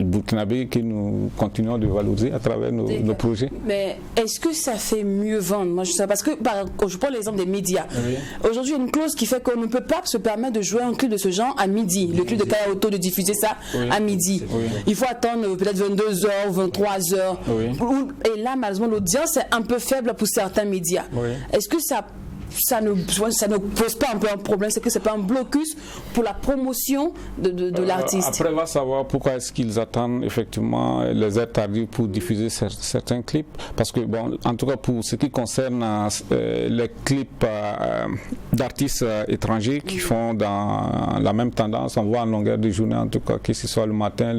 burkinabé que nous continuons de valoriser à travers nos projets. Mais est-ce que ça fait mieux vendre? Moi, je sais pas, parce que je prends l'exemple des médias. Oui. Aujourd'hui, il y a une clause qui fait qu'on ne peut pas se permettre de jouer un clip de ce genre à midi. Le clip de Kaya Oto, de diffuser ça à midi. Oui. Il faut attendre peut-être 22h ou 23h. Oui. Et là, malheureusement, l'audience est un peu faible pour certains médias. Oui. Est-ce que ça ne pose pas un peu un problème, c'est que c'est pas un blocus pour la promotion de l'artiste? Après, on va savoir pourquoi est-ce qu'ils attendent effectivement les heures tardives pour diffuser certains clips, parce que bon, en tout cas pour ce qui concerne les clips d'artistes étrangers qui font dans la même tendance, on voit en longueur de journée, en tout cas que ce soit le matin,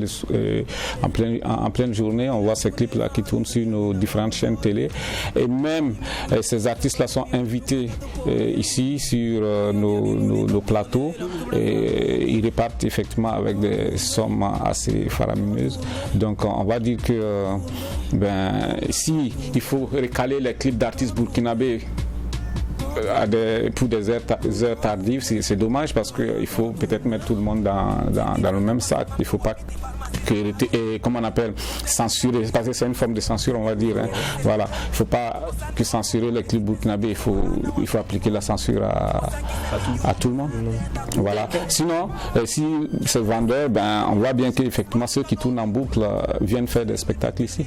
en pleine journée, on voit ces clips là qui tournent sur nos différentes chaînes télé, et même ces artistes là sont invités ici sur nos plateaux, et ils repartent effectivement avec des sommes assez faramineuses. Donc on va dire que si il faut recaler les clips d'artistes burkinabés pour des heures tardives, c'est dommage, parce qu'il faut peut-être mettre tout le monde dans le même sac. Il ne faut pas comment on appelle, censurer, parce que c'est une forme de censure, on va dire. Hein. Voilà, il ne faut pas que censurer les clips burkinabés, il faut appliquer la censure à tout le monde. Voilà. Sinon, si c'est vendeur, on voit bien qu'effectivement ceux qui tournent en boucle viennent faire des spectacles ici.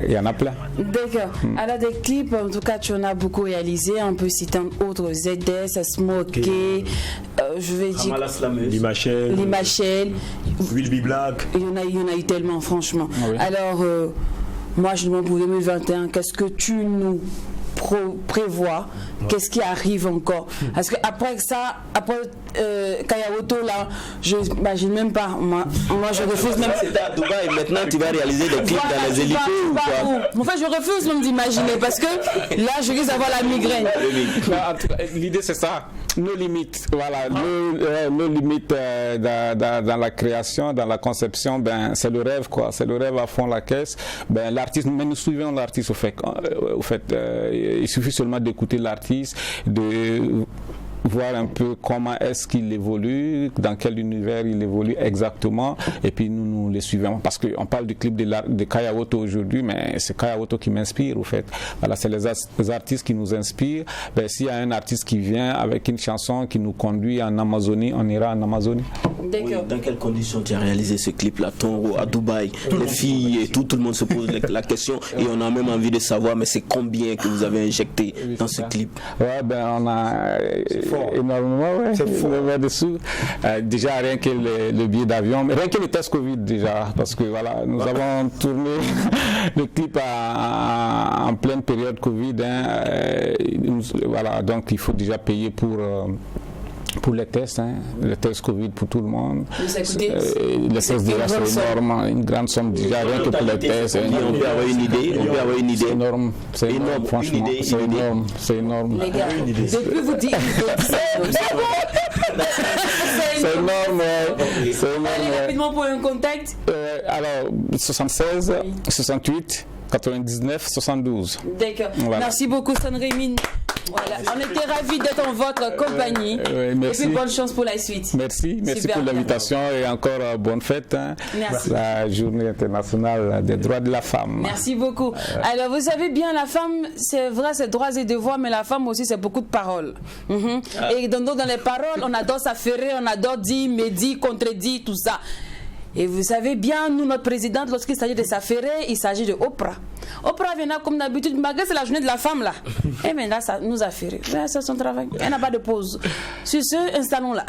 Il y en a plein. D'accord. Alors des clips, en tout cas, tu en as beaucoup réalisé. On peut citer autres, ZS, Smokey, je vais dire Limachel, Will Be Black. Il y en a eu tellement, franchement. Ah oui. Alors, moi, je demande pour 2021, qu'est-ce que tu nous prévois? Qu'est-ce qui arrive encore? Parce que après ça, après Kaya Oto, là, je n'imagine même pas. Moi, je refuse même. C'était à Dubaï, maintenant tu vas réaliser des clips dans les élites ou quoi? En fait, je refuse même d'imaginer, parce que là, je risque d'avoir la migraine. L'idée, c'est ça. Nos limites, voilà, nos limites dans la création, dans la conception, c'est le rêve, quoi. C'est le rêve à fond la caisse. L'artiste, mais nous suivons l'artiste au fait. Il suffit seulement d'écouter l'artiste, de voir un peu comment est-ce qu'il évolue, dans quel univers il évolue exactement, et puis nous les suivons, parce qu'on parle du clip de Kaya Oto aujourd'hui, mais c'est Kaya Oto qui m'inspire au fait. Voilà, c'est les artistes qui nous inspirent. S'il y a un artiste qui vient avec une chanson qui nous conduit en Amazonie, on ira en Amazonie. Oui, dans quelles conditions tu as réalisé ce clip-là, Tonro, à Dubaï, les filles et tout le monde se pose la question, et on a même envie de savoir, mais c'est combien que vous avez injecté dans ce clip? Ouais, on a énormément, c'est fort dessous. Déjà rien que le billet d'avion, mais rien que le test Covid déjà, parce que voilà, nous avons tourné le clip en pleine période Covid, voilà, donc il faut déjà payer pour les tests, les tests Covid pour tout le monde. Les tests déjà c'est énorme, une grande somme déjà rien que pour les tests. On peut avoir une idée, C'est énorme, franchement, c'est énorme. Les gars, depuis vous dire c'est énorme. Allez rapidement pour un contact. Alors 76, 68, 99, 72. D'accord. Voilà. Merci beaucoup, Sanrémine. Voilà, on était ravis d'être en votre compagnie. Merci. Et puis bonne chance pour la suite. Merci Super pour l'invitation et encore bonne fête. Merci. La journée internationale des droits de la femme. Merci beaucoup. Alors vous savez bien, la femme, c'est vrai, c'est droits et devoirs, mais la femme aussi, c'est beaucoup de paroles. Et dans les paroles, on adore s'affairer, on adore dire, médire, contredire, tout ça. Et vous savez bien, nous, notre présidente, lorsqu'il s'agit de s'affairer, il s'agit de Oprah. Oprah vient là comme d'habitude, malgré c'est la journée de la femme là. Et bien là, ça nous a fait. C'est son travail. Elle n'a pas de pause. Sur ce, installons-la.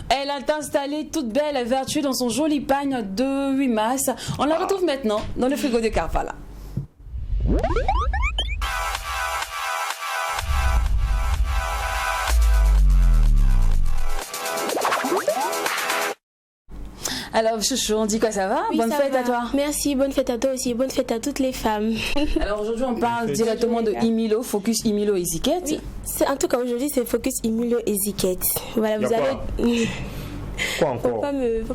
Elle est installée toute belle et vertueuse dans son joli pagne de 8 mars. On la retrouve maintenant dans le frigo de Karfala. Alors, Chouchou, on dit quoi, ça va? Oui, bonne fête à toi. Merci, bonne fête à toi aussi, bonne fête à toutes les femmes. Alors aujourd'hui, on parle directement de Imilo, Focus Imilo et Ziket. Oui. En tout cas, aujourd'hui, c'est Focus Imilo et Ziket. Voilà, vous avez... Quoi encore? Faut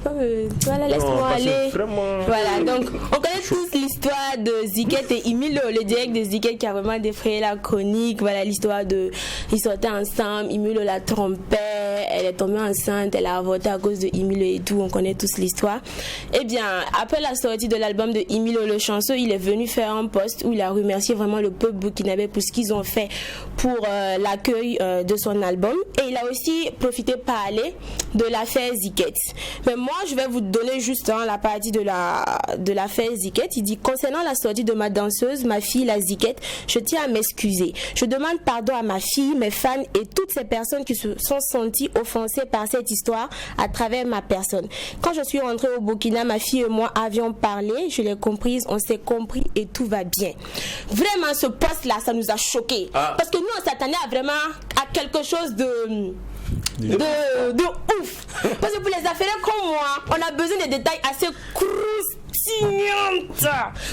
pas me... Voilà, laisse-moi aller. Vraiment... Voilà, donc on connaît tous l'histoire de Ziket et Imilo, le direct de Ziket qui a vraiment défrayé la chronique. Voilà, l'histoire de... Ils sortaient ensemble, Imilo la trompait, elle est tombée enceinte, elle a avorté à cause de Imilo et tout, on connaît tous l'histoire. Eh bien, après la sortie de l'album de Imilo le chanceux, il est venu faire un post où il a remercié vraiment le peuple burkinabé pour ce qu'ils ont fait pour l'accueil de son album. Et il a aussi profité de parler de l'affaire Ziket. Mais moi, je vais vous donner juste la partie de l'affaire Ziket. Il dit: concernant la sortie de ma danseuse, ma fille, la Ziket, je tiens à m'excuser. Je demande pardon à ma fille, mes fans et toutes ces personnes qui se sont senties offensées par cette histoire à travers ma personne. Quand je suis rentrée au Burkina, ma fille et moi avions parlé, je l'ai comprise, on s'est compris et tout va bien. Vraiment, ce poste-là, ça nous a choqués. Parce que nous, on s'attendait à quelque chose de ouf. Parce que pour les affaires comme moi, on a besoin de détails assez croustillants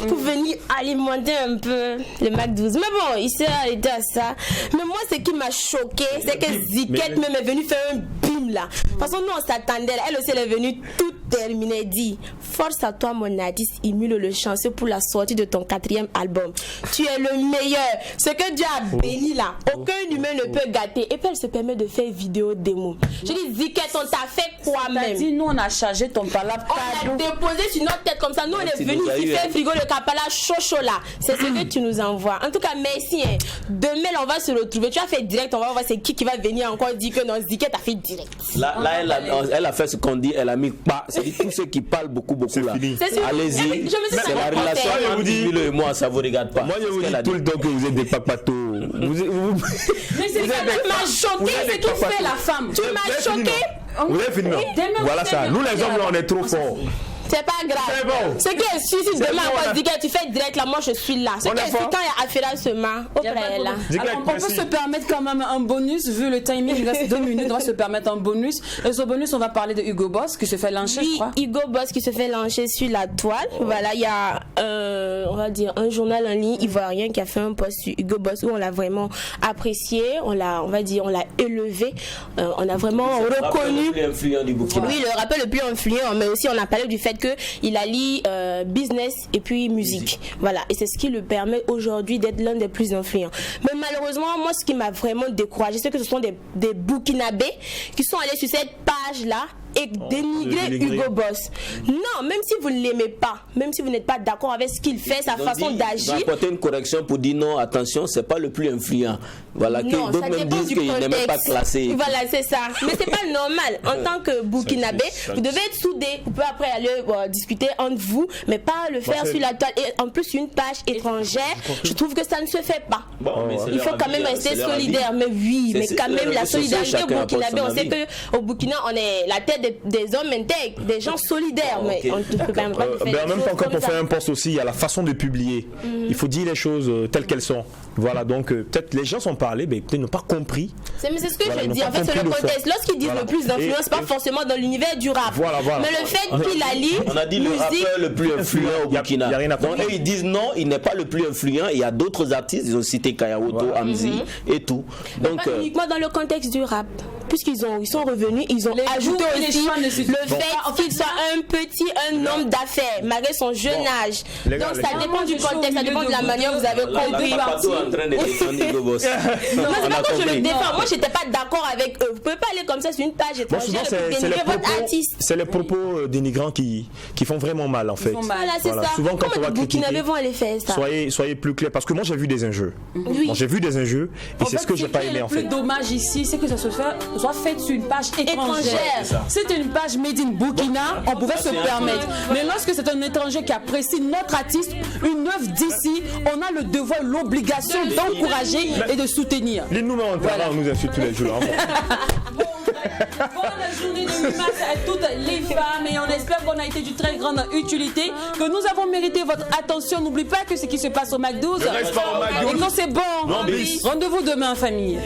pour venir alimenter un peu le Mac 12. Mais bon, il s'est arrêté à ça. Mais moi, ce qui m'a choqué, c'est que Ziket même est venu faire un bim là. De toute façon, nous on s'attendait. Elle aussi, elle est venue tout terminer. Dit: force à toi, mon artiste Imilo le chanceux, pour la sortie de ton 4e album. Tu es le meilleur. Ce que Dieu a béni là, aucun humain ne peut gâter. Et puis elle se permet de faire vidéo démo. Je dis: Ziket, on t'a fait quoi même? Dit, nous on a chargé ton palabre. On a déposé sur notre tête comme ça. Nous on est venus ici faire frigo le Kapala chaud là. C'est ce que tu nous envoies. En tout cas, merci. Demain on va se retrouver. Tu as fait direct. On va voir c'est qui va venir encore dire que non, Ziket a fait direct. Là elle a fait ce qu'on dit. Elle a mis pas. C'est tous ceux qui parlent beaucoup là. Allez-y. C'est la relation entre Imilo et moi, ça vous regarde pas. Moi je vous dis tout le temps que vous êtes des papatos. Mais c'est ça qui m'a choqué, c'est tout fait la femme. Tu m'as choqué. Vous avez fini, non? Voilà ça. Nous les hommes là, on est trop forts. C'est pas grave. Bon. Ce qui est suicide demain, on dit que tu fais direct là, moi je suis là. Ce qui est quand il y a affaire seulement, auprès là. Alors, on peut se permettre quand même un bonus, vu le timing, il reste 2 minutes, on va se permettre un bonus. Et ce bonus, on va parler de Hugo Boss qui se fait lyncher, je crois. Hugo Boss qui se fait lyncher sur la toile. Voilà, il y a on va dire un journal en ligne ivoirien qui a fait un post sur Hugo Boss où on l'a vraiment apprécié, on l'a élevé, on a vraiment reconnu. Le influent du Burkina. Oui, le rappeur le plus influent, mais aussi on a parlé du fait qu'il allie business et puis musique. Voilà, et c'est ce qui le permet aujourd'hui d'être l'un des plus influents. Mais malheureusement, moi, ce qui m'a vraiment découragé, c'est que ce sont des Burkinabés qui sont allés sur cette page-là dénigrer Hugo Boss. Non, même si vous ne l'aimez pas, même si vous n'êtes pas d'accord avec ce qu'il fait, sa façon d'agir. Ils ont apporté une correction pour dire non, attention, c'est pas le plus influent. Voilà, d'autres même disent qu'il n'est même pas classé. Voilà, c'est ça. Mais c'est pas normal. En tant que Burkinabé, vous devez être soudés. Vous pouvez après aller discuter entre vous, mais pas le faire sur la toile. Et en plus, une page étrangère, je trouve que ça ne se fait pas. Il faut quand même rester solidaire. Mais oui, mais quand même, la solidarité au Burkinabé, on sait qu'au Burkina, on est la tête des hommes intègres, des gens solidaires. Mais on ne peut quand même pas faire en même temps, quand on fait un post aussi, il y a la façon de publier. Il faut dire les choses telles qu'elles sont. Voilà, donc peut-être les gens sont parlés, mais peut-être n'ont pas compris. Mais c'est ce que je dis. En fait, c'est le contexte. Lorsqu'ils disent le plus d'influence, pas forcément dans l'univers du rap. Mais le fait qu'il allie. On a dit le rappeur le plus influent au Burkina. Donc ils disent non, il n'est pas le plus influent. Il y a d'autres artistes, ils ont cité Kayawoto, Amzi et tout. Donc pas uniquement dans le contexte du rap. Puisqu'ils sont revenus, ils ont ajouté aussi le fait qu'il soit un homme d'affaires, malgré son jeune âge. Donc ça dépend du contexte, ça dépend de la manière dont vous avez compris. Non, c'est pas que je le défends. Moi, j'étais pas d'accord avec eux. Vous pouvez pas aller comme ça sur une page étrangère et dénigrer votre artiste. C'est les propos dénigrants qui font vraiment mal, en fait. Voilà, c'est ça. Souvent, quand on va critiquer, vont aller faire ça. Soyez plus clairs, parce que moi, j'ai vu des injures. J'ai vu des injures, et c'est ce que j'ai pas aimé, en fait. Le plus dommage ici, c'est que ça soit fait sur une page étrangère. C'était une page made in Burkina, on pouvait se permettre. Mais lorsque c'est un étranger qui apprécie notre artiste, une œuvre d'ici, on a le devoir, l'obligation d'encourager et de soutenir. Les nous on nous insulte tous les jours. Bonne journée de 8 mars à toutes les femmes et on espère qu'on a été d'une très grande utilité, que nous avons mérité votre attention. N'oublie pas que ce qui se passe au McDo, et quand c'est bon, rendez-vous demain, famille.